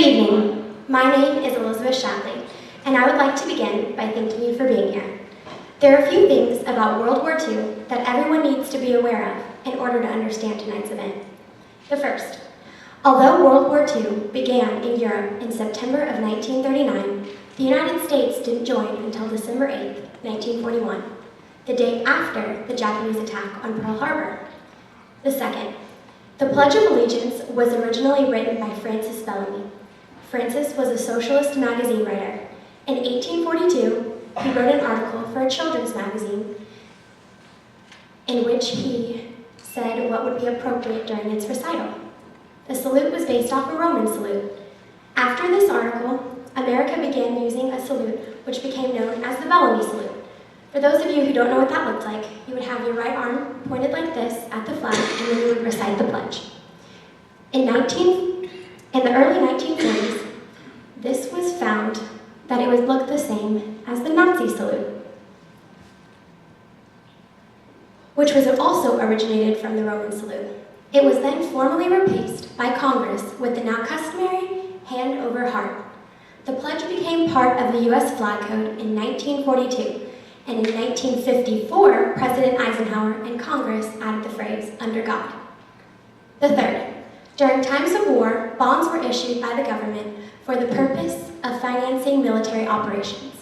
evening. My name is Elizabeth Shapley, and I would like to begin by thanking you for being here. There are a few things about World War II that everyone needs to be aware of in order to understand tonight's event. The first, although World War II began in Europe in September of 1939, the United States didn't join until December 8, 1941, the day after the Japanese attack on Pearl Harbor. The second, the Pledge of Allegiance was originally written by Francis Bellamy. Francis was a socialist magazine writer. In 1842, he wrote an article for a children's magazine in which he said what would be appropriate during its recital. The salute was based off a Roman salute. After this article, America began using a salute which became known as the Bellamy salute. For those of you who don't know what that looked like, you would have your right arm pointed like this at the flag, and then you would recite the pledge. In the early 1940s, this was found that it would look the same as the Nazi salute, which was also originated from the Roman salute. It was then formally replaced by Congress with the now customary hand over heart. The pledge became part of the U.S. flag code in 1942, and in 1954, President Eisenhower and Congress added the phrase, "under God." The third, during times of war, bonds were issued by the government for the purpose of financing military operations.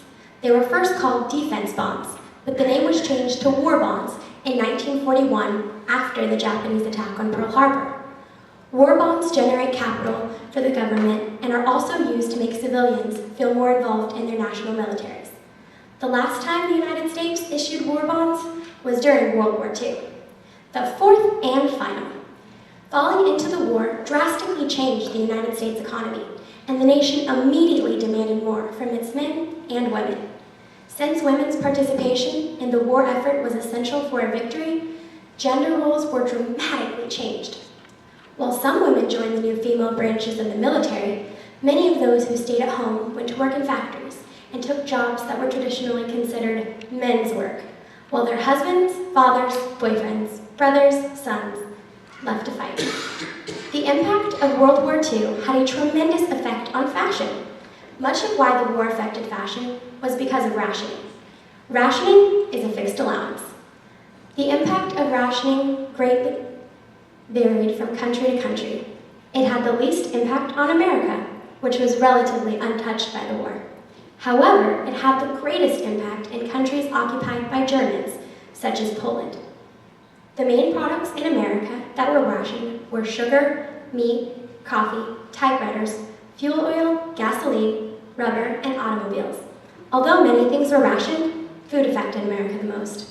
They were first called defense bonds, but the name was changed to war bonds in 1941 after the Japanese attack on Pearl Harbor. War bonds generate capital for the government and are also used to make civilians feel more involved in their national militaries. The last time the United States issued war bonds was during World War II. The fourth and final, falling into the war drastically changed the United States economy, and the nation immediately demanded more from its men and women. Since women's participation in the war effort was essential for a victory, gender roles were dramatically changed. While some women joined the new female branches of the military, many of those who stayed at home went to work in factories and took jobs that were traditionally considered men's work, while their husbands, fathers, boyfriends, brothers, sons left to fight. The impact of World War II had a tremendous effect on fashion. Much of why the war affected fashion was because of rationing. Rationing is a fixed allowance. The impact of rationing greatly varied from country to country. It had the least impact on America, which was relatively untouched by the war. However, it had the greatest impact in countries occupied by Germans, such as Poland. The main products in America that were rationed were sugar, meat, coffee, typewriters, fuel oil, gasoline, rubber, and automobiles. Although many things were rationed, food affected America the most.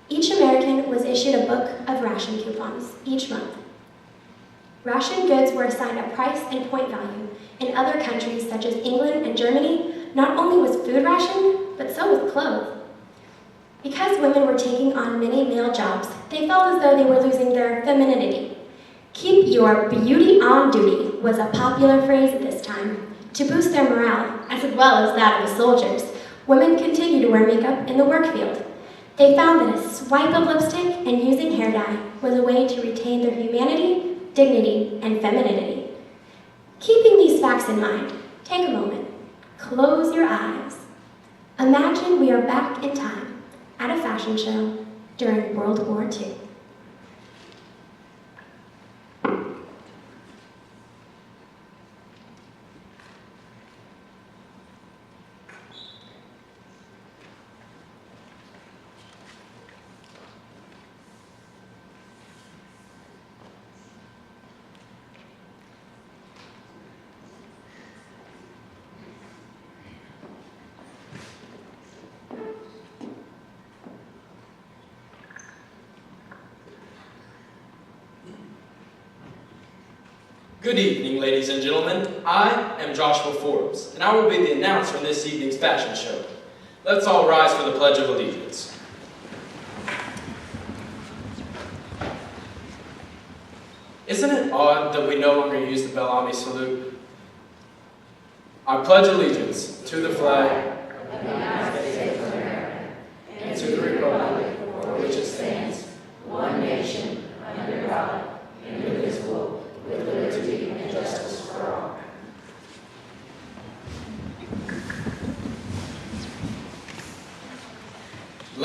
Each American was issued a book of ration coupons each month. Ration goods were assigned a price and point value. In other countries, such as England and Germany, not only was food rationed, but so was clothes. Because women were taking on many male jobs, they felt as though they were losing their femininity. "Keep your beauty on duty" was a popular phrase at this time. To boost their morale, as well as that of the soldiers, women continued to wear makeup in the work field. They found that a swipe of lipstick and using hair dye was a way to retain their humanity, dignity, and femininity. Keeping these facts in mind, take a moment, close your eyes. Imagine we are back in time at a fashion show during World War II. Good evening, ladies and gentlemen. I am Joshua Forbes, and I will be the announcer in this evening's fashion show. Let's all rise for the Pledge of Allegiance. Isn't it odd that we no longer use the Bellamy salute? I pledge allegiance to the flag of the United States of America and to the republic for which it stands, one nation, under God, indivisible, with liberty and justice for all.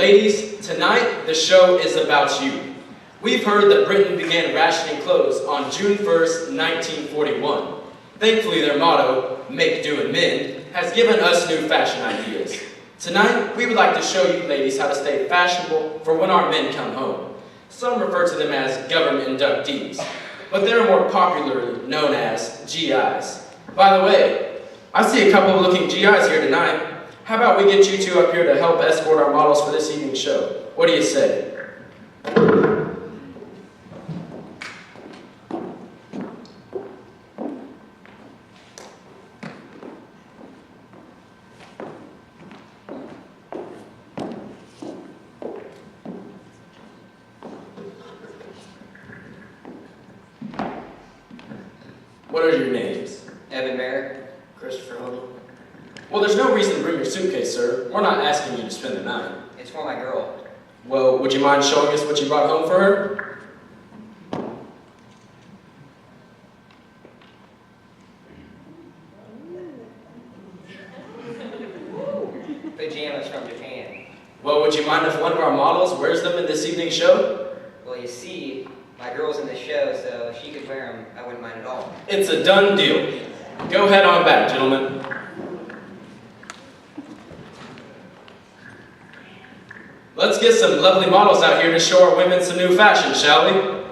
Ladies, tonight the show is about you. We've heard that Britain began rationing clothes on June 1st, 1941. Thankfully, their motto, "Make do and mend," has given us new fashion ideas. Tonight, we would like to show you ladies how to stay fashionable for when our men come home. Some refer to them as government inductees, but they're more popularly known as GIs. By the way, I see a couple of looking GIs here tonight. How about we get you two up here to help escort our models for this evening's show? What do you say? What are your names? Evan Merrick. Christopher Hogan. Well, there's no reason to bring your suitcase, sir. We're not asking you to spend the night. It's for my girl. Well, would you mind showing us what you brought home for her? Pajamas from Japan. Well, would you mind if one of our models wears them in this evening's show? Well, you see, my girl's in the show, so if she could wear them, I wouldn't mind at all. It's a done deal. Go head on back, gentlemen. Let's get some lovely models out here to show our women some new fashion, shall we?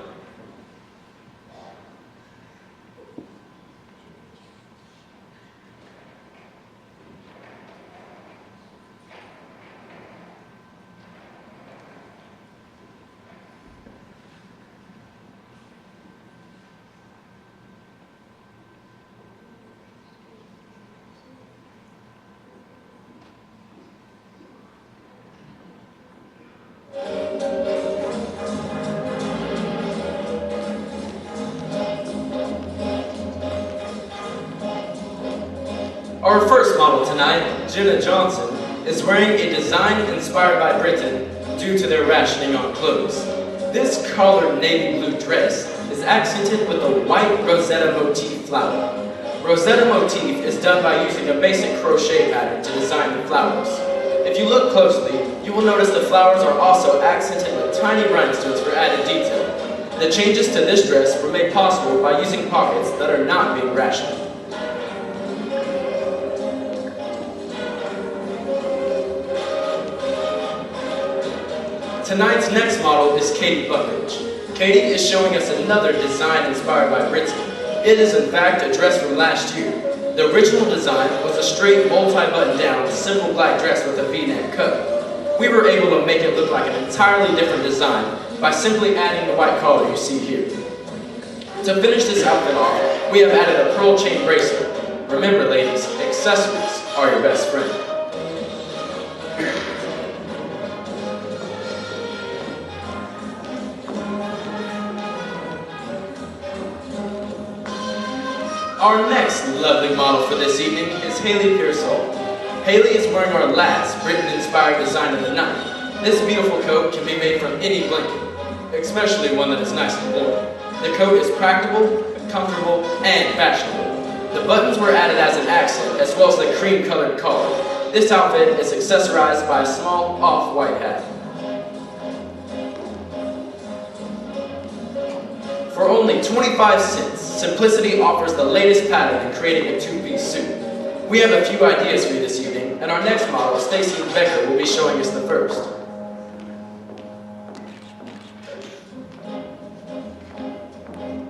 Our first model tonight, Jenna Johnson, is wearing a design inspired by Britain due to their rationing on clothes. This collared navy blue dress is accented with a white Rosetta motif flower. Rosetta motif is done by using a basic crochet pattern to design the flowers. If you look closely, you will notice the flowers are also accented with tiny rhinestones for added detail. The changes to this dress were made possible by using pockets that are not being rationed. Tonight's next model is Katie Buckridge. Katie is showing us another design inspired by Britain. It is in fact a dress from last year. The original design was a straight multi-button down simple black dress with a V-neck cut. We were able to make it look like an entirely different design by simply adding the white collar you see here. To finish this outfit off, we have added a pearl chain bracelet. Remember ladies, accessories are your best friend. Our next lovely model for this evening is Haley Pearsall. Haley is wearing our last Britain-inspired design of the night. This beautiful coat can be made from any blanket, especially one that is nice and warm. The coat is practical, comfortable, and fashionable. The buttons were added as an accent, as well as the cream-colored collar. This outfit is accessorized by a small off-white hat. For only 25 cents, Simplicity offers the latest pattern in creating a two-piece suit. We have a few ideas for you this evening, and our next model, Stacey Becker, will be showing us the first.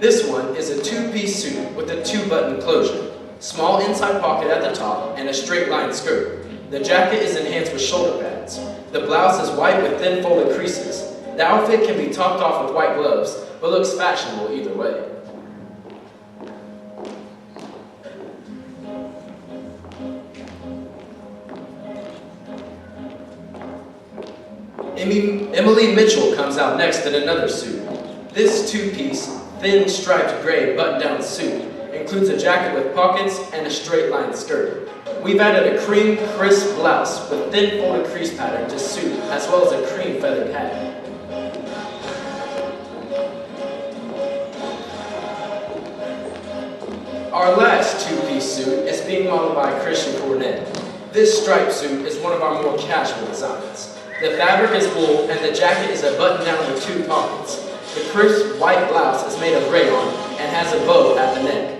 This one is a two-piece suit with a two-button closure, small inside pocket at the top, and a straight-line skirt. The jacket is enhanced with shoulder pads. The blouse is white with thin folded creases. The outfit can be topped off with white gloves, but looks fashionable either way. Emily Mitchell comes out next in another suit. This two-piece, thin striped gray button-down suit includes a jacket with pockets and a straight-line skirt. We've added a cream crisp blouse with thin folded crease pattern to suit, as well as a cream feathered hat. Our last two-piece suit is being modeled by Christian Cornett. This striped suit is one of our more casual designs. The fabric is wool, and the jacket is a button-down with 2 pockets. The crisp white blouse is made of rayon and has a bow at the neck.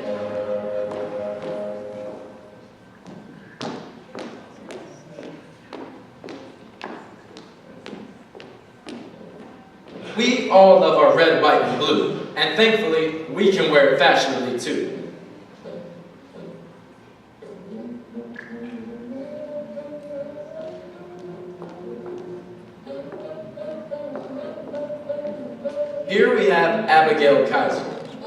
We all love our red, white, and blue, and thankfully, we can wear it fashionably too. Here we have Abigail Kaiser.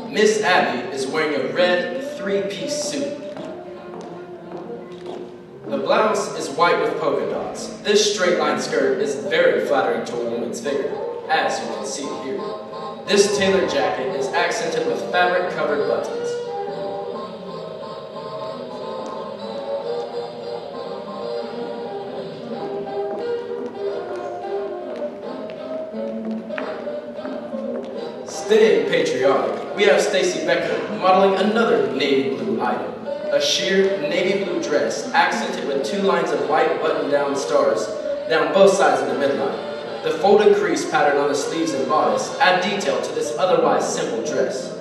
Miss Abby is wearing a red 3-piece suit. The blouse is white with polka dots. This straight-line skirt is very flattering to a woman's figure, as you can see here. This tailored jacket is accented with fabric-covered buttons. Staying patriotic, we have Stacy Becker modeling another navy blue item. A sheer navy blue dress accented with 2 lines of white button-down stars down both sides of the midline. The folded crease pattern on the sleeves and bodice add detail to this otherwise simple dress.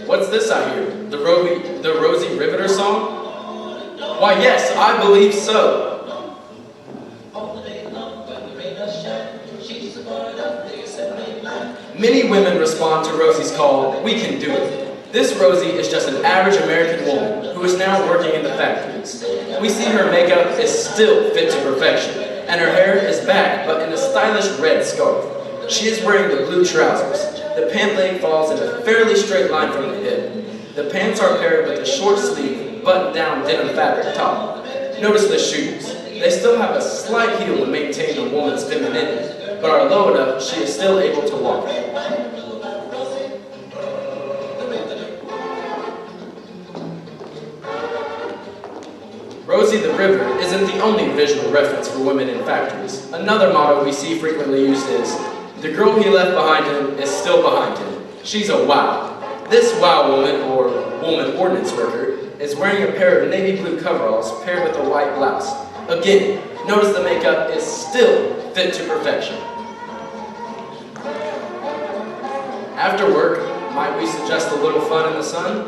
What's this I hear? The Rosie Riveter song? Why yes, I believe so. Many women respond to Rosie's call, "We can do it." This Rosie is just an average American woman who is now working in the factories. We see her makeup is still fit to perfection, and her hair is back but in a stylish red scarf. She is wearing the blue trousers. The pant leg falls in a fairly straight line from the hip. The pants are paired with a short sleeve, button-down denim fabric top. Notice the shoes. They still have a slight heel to maintain a woman's femininity, but are low enough she is still able to walk. Rosie the River isn't the only visual reference for women in factories. Another motto we see frequently used is, "The girl he left behind him is still behind him. She's a wow." This wow woman, or woman ordnance worker, is wearing a pair of navy blue coveralls paired with a white blouse. Again, notice the makeup is still fit to perfection. After work, might we suggest a little fun in the sun?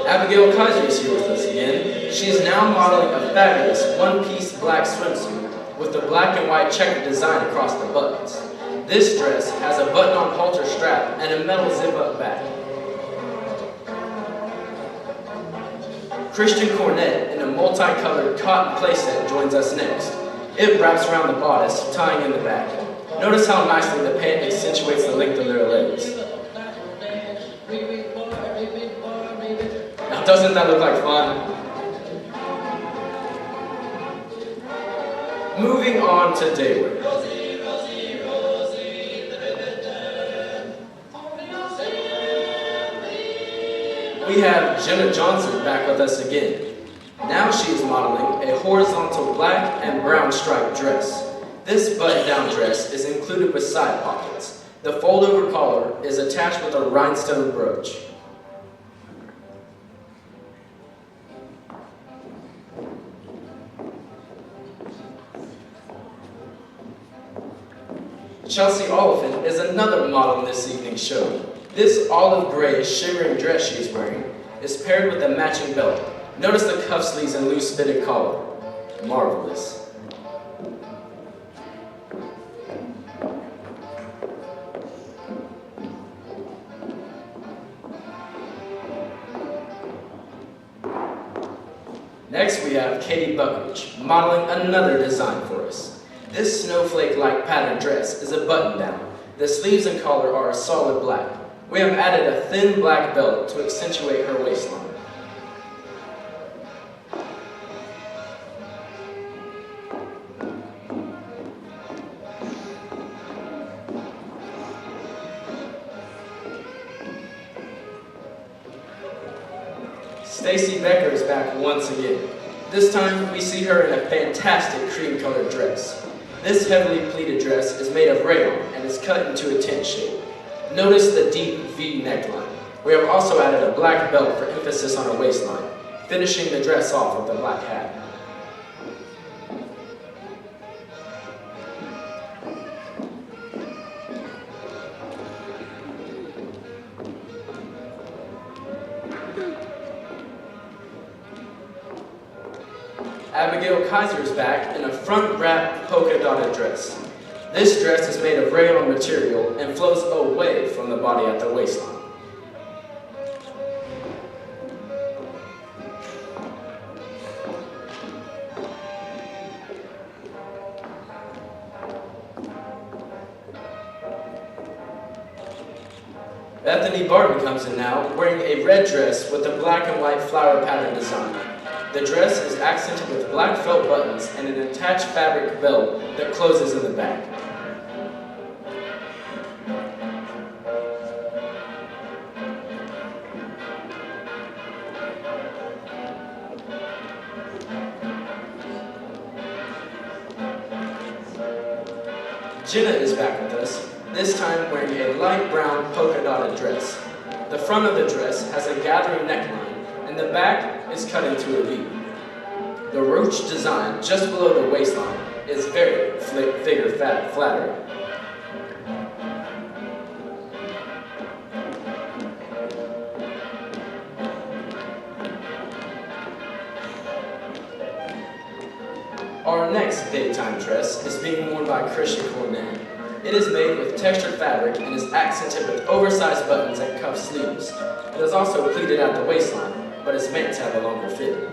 Abigail Kaiser is here with us again. She is now modeling a fabulous 1-piece black swimsuit with the black and white checkered design across the buttons. This dress has a button-on halter strap and a metal zip-up back. Christian Cornett in a multicolored cotton playset joins us next. It wraps around the bodice, tying in the back. Notice how nicely the pant accentuates the length of their legs. Now, doesn't that look like fun? Moving on to daywear. We have Jenna Johnson back with us again. Now she is modeling a horizontal black and brown striped dress. This button-down dress is included with side pockets. The fold-over collar is attached with a rhinestone brooch. Chelsea Oliphant is another model in this evening's show. This olive gray shimmering dress she is wearing is paired with a matching belt. Notice the cuff sleeves and loose fitted collar. Marvelous. Next we have Katie Buckridge, modeling another design for us. This snowflake-like pattern dress is a button-down. The sleeves and collar are a solid black. We have added a thin black belt to accentuate her waistline. Stacy Becker is back once again. This time, we see her in a fantastic cream-colored dress. This heavily pleated dress is made of rayon and is cut into a tent shape. Notice the deep V neckline. We have also added a black belt for emphasis on her waistline, finishing the dress off with a black hat. Abigail Kaiser is back in a front wrap polka dotted dress. This dress is made of rayon material and flows away from the body at the waistline. Bethany Barton comes in now, wearing a red dress with a black and white flower pattern design. The dress is accented with black felt buttons and an attached fabric belt that closes in the back. Jenna is back with us, this time wearing a light brown polka dotted dress. The front of the dress has a gathering neckline, and the back is cut into a V. The ruche design just below the waistline is very figure flattering. Our next daytime dress is being worn by Christian Cornet. It is made with textured fabric and is accented with oversized buttons and cuff sleeves. It is also pleated at the waistline, but is meant to have a longer fit.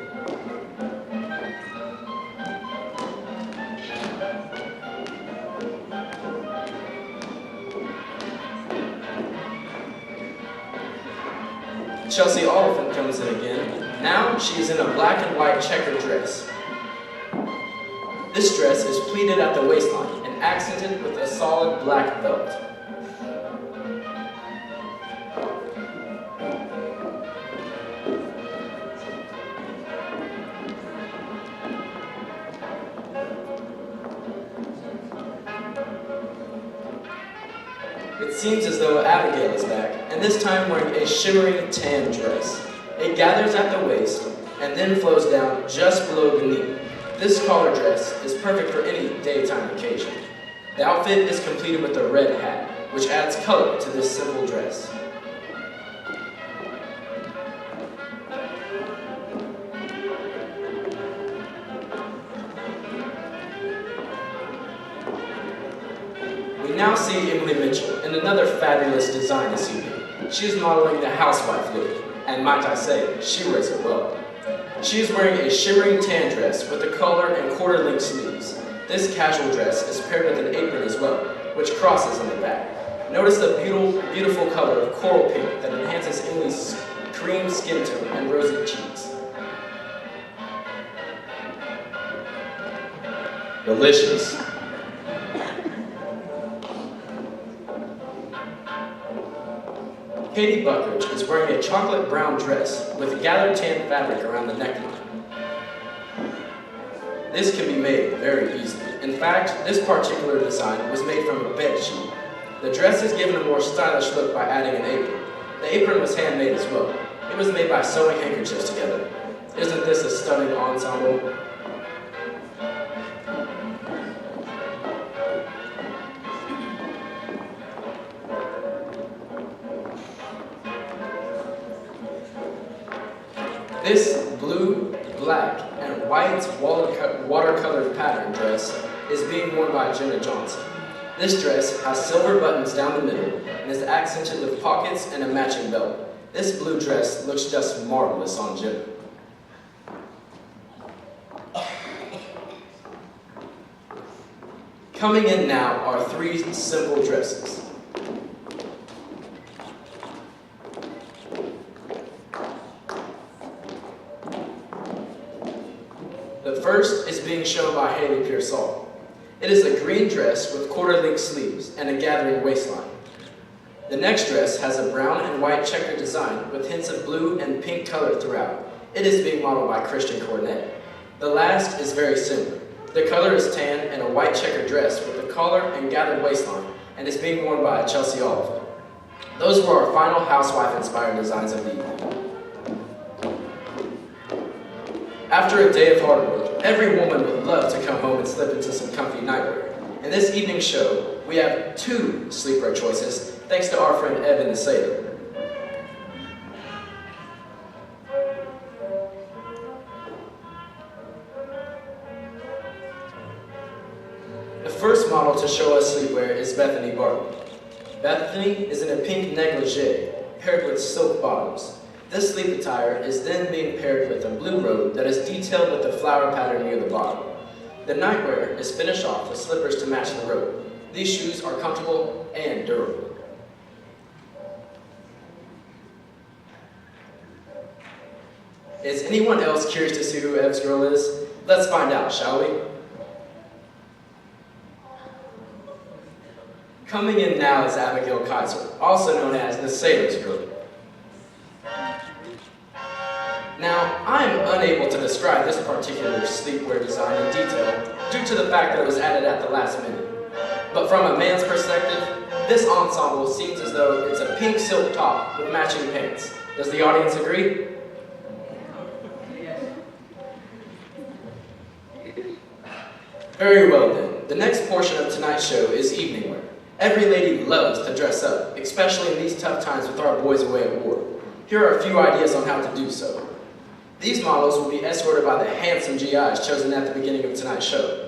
Chelsea Oliphant comes in again. Now she is in a black and white checkered dress. This dress is pleated at the waistline and accented with a solid black belt. It seems as though Abigail is back, and this time wearing a shimmering tan dress. It gathers at the waist and then flows down just below the knee. This collar dress is perfect for any daytime occasion. The outfit is completed with a red hat, which adds color to this simple dress. We now see Emily Mitchell in another fabulous design this evening. She is modeling the housewife look, and might I say, she wears it well. She is wearing a shimmering tan dress with a collar and quarter-length sleeves. This casual dress is paired with an apron as well, which crosses on the back. Notice the beautiful color of coral pink that enhances Emily's cream skin tone and rosy cheeks. Delicious. Katie Buckridge is wearing a chocolate brown dress with gathered tan fabric around the neckline. This can be made very easily. In fact, this particular design was made from a bed sheet. The dress is given a more stylish look by adding an apron. The apron was handmade as well. It was made by sewing handkerchiefs together. Isn't this a stunning ensemble? This blue, black, and white watercolor pattern dress is being worn by Jenna Johnson. This dress has silver buttons down the middle and is accented with pockets and a matching belt. This blue dress looks just marvelous on Jenna. Coming in now are three simple dresses. The first is being shown by Haley Pearsall. It is a green dress with quarter-length sleeves and a gathering waistline. The next dress has a brown and white checkered design with hints of blue and pink color throughout. It is being modeled by Christian Cornet. The last is very similar. The color is tan and a white checkered dress with a collar and gathered waistline, and is being worn by Chelsea Oliver. Those were our final housewife-inspired designs of the evening. After a day of hard work, every woman would love to come home and slip into some comfy nightwear. In this evening's show, we have 2 sleepwear choices, thanks to our friend Evan the Sailor. The first model to show us sleepwear is Bethany Bartley. Bethany is in a pink negligee, paired with silk bottoms. This sleep attire is then being paired with a blue robe that is detailed with a flower pattern near the bottom. The nightwear is finished off with slippers to match the robe. These shoes are comfortable and durable. Is anyone else curious to see who Ev's girl is? Let's find out, shall we? Coming in now is Abigail Kaiser, also known as the Sailor's Girl. Now, I am unable to describe this particular sleepwear design in detail due to the fact that it was added at the last minute. But from a man's perspective, this ensemble seems as though it's a pink silk top with matching pants. Does the audience agree? Very well then. The next portion of tonight's show is evening wear. Every lady loves to dress up, especially in these tough times with our boys away at war. Here are a few ideas on how to do so. These models will be escorted by the handsome GIs chosen at the beginning of tonight's show.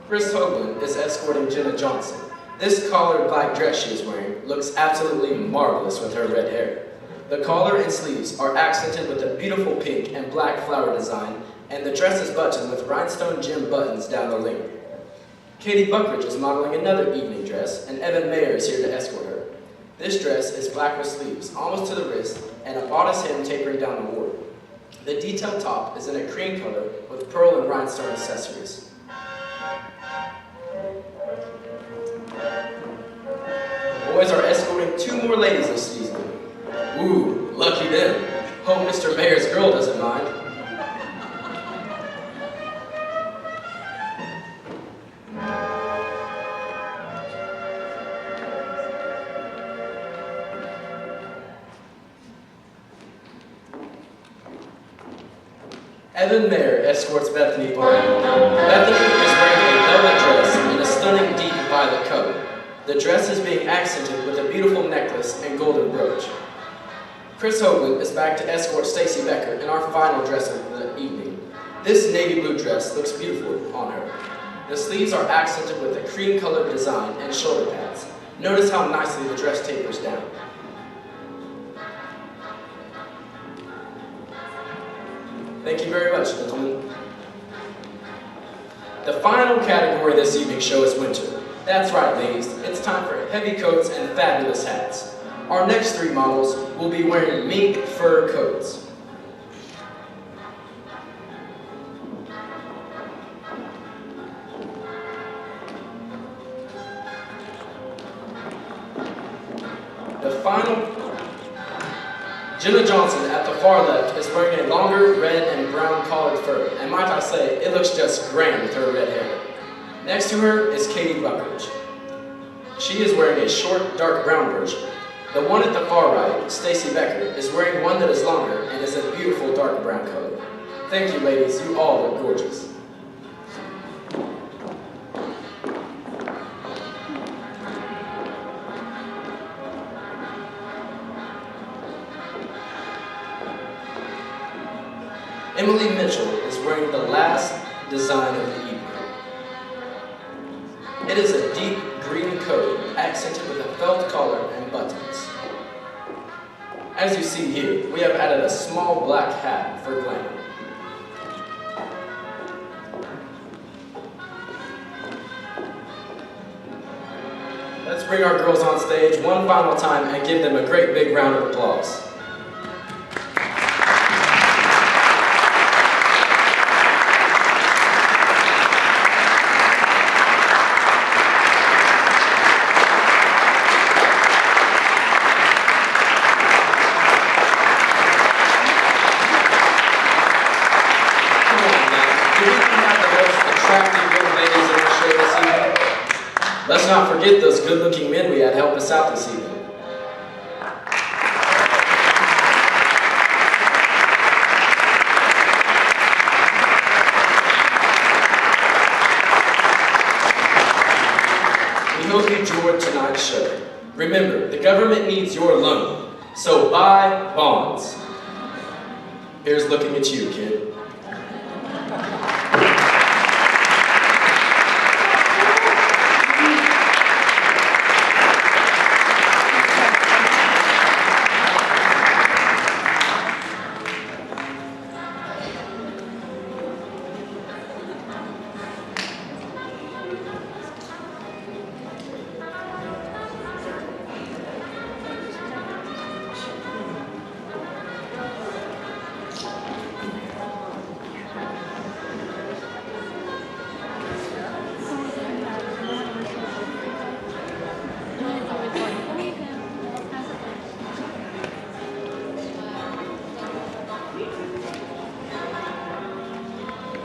Chris Hoagland is escorting Jenna Johnson. This collared black dress she is wearing looks absolutely marvelous with her red hair. The collar and sleeves are accented with a beautiful pink and black flower design, and the dress is buttoned with rhinestone gem buttons down the length. Katie Buckridge is modeling another evening dress, and Evan Mayer is here to escort her. This dress is black with sleeves, almost to the wrist, and a bodice hem tapering down the ward. The detailed top is in a cream color with pearl and rhinestone accessories. The boys are escorting 2 more ladies this season. Ooh, lucky them. Hope Mr. Mayer's girl doesn't mind. Evan Mayer escorts Bethany Barton. Bethany is wearing a velvet dress in a stunning deep violet color. The dress is being accented with a beautiful necklace and golden brooch. Chris Hoagland is back to escort Stacy Becker in our final dress of the evening. This navy blue dress looks beautiful on her. The sleeves are accented with a cream-colored design and shoulder pads. Notice how nicely the dress tapers down. Thank you very much, gentlemen. The final category of this evening's show is winter. That's right, ladies. It's time for heavy coats and fabulous hats. Our next 3 models will be wearing mink fur coats. The final, Jenna Johnson at the far left is wearing a longer red and brown collared fur, and might I say, it looks just grand with her red hair. Next to her is Katie Buckridge. She is wearing a short, dark brown version. The one at the far right, Stacy Becker, is wearing one that is longer and is a beautiful dark brown color. Thank you, ladies. You all look gorgeous. Emily Mitchell is wearing the last design of the evening. It is a deep green coat accented with a felt collar and buttons. As you see here, we have added a small black hat for glamour. Let's bring our girls on stage one final time and give them a great big round of applause. let's not forget those good-looking men we had help us out this evening. We hope you enjoyed tonight's show. Remember, the government needs your loan, so buy bonds. Here's looking at you, kid.